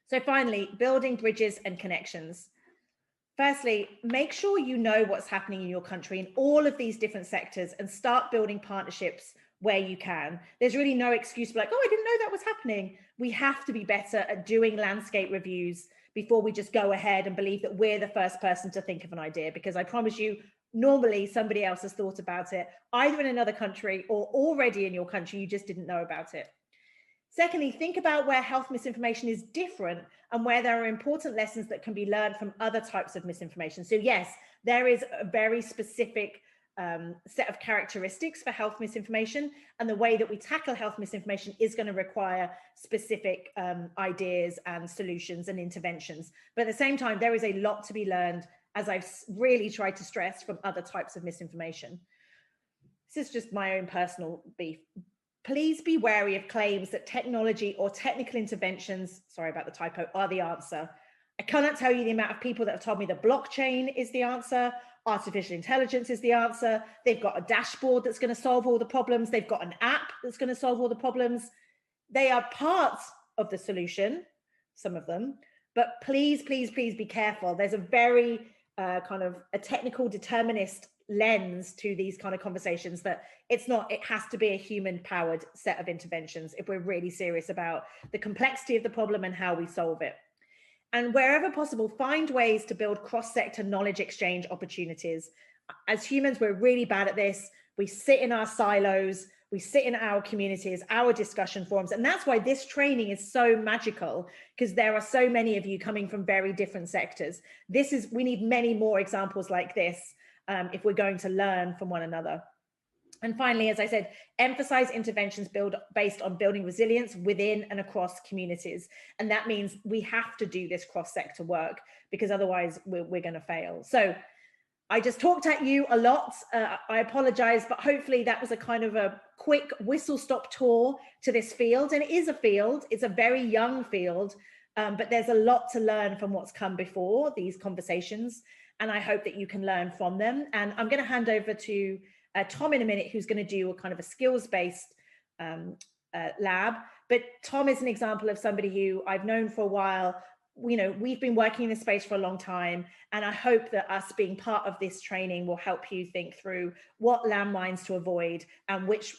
So finally, building bridges and connections. Firstly, make sure you know what's happening in your country in all of these different sectors and start building partnerships where you can. There's really no excuse for like, oh, I didn't know that was happening. We have to be better at doing landscape reviews before we just go ahead and believe that we're the first person to think of an idea, because I promise you, normally somebody else has thought about it, either in another country or already in your country, you just didn't know about it. Secondly, think about where health misinformation is different and where there are important lessons that can be learned from other types of misinformation. So yes, there is a very specific set of characteristics for health misinformation, and the way that we tackle health misinformation is going to require specific ideas and solutions and interventions. But at the same time, there is a lot to be learned, as I've really tried to stress, from other types of misinformation. This is just my own personal beef. Please be wary of claims that technology or technical interventions, sorry about the typo, are the answer. I cannot tell you the amount of people that have told me that blockchain is the answer, artificial intelligence is the answer, they've got a dashboard that's going to solve all the problems, they've got an app that's going to solve all the problems. They are part of the solution, some of them, but please, please, please be careful. There's a very kind of a technical determinist lens to these kind of conversations, that it's not, it has to be a human powered set of interventions if we're really serious about the complexity of the problem and how we solve it. And wherever possible, find ways to build cross-sector knowledge exchange opportunities. As humans, we're really bad at this. We sit in our silos, we sit in our communities, our discussion forums, and that's why this training is so magical, because there are so many of you coming from very different sectors. We need many more examples like this if we're going to learn from one another. And finally, as I said, emphasize interventions based on building resilience within and across communities. And that means we have to do this cross-sector work, because otherwise we're going to fail. So I just talked at you a lot. I apologize, but hopefully that was a kind of a quick whistle-stop tour to this field. And it is a field, it's a very young field, but there's a lot to learn from what's come before these conversations. And I hope that you can learn from them. And I'm going to hand over to Tom in a minute, who's going to do a kind of a skills-based lab. But Tom is an example of somebody who I've known for a while. You know, we've been working in this space for a long time, and I hope that us being part of this training will help you think through what landmines to avoid and which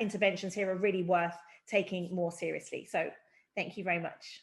interventions here are really worth taking more seriously. So thank you very much.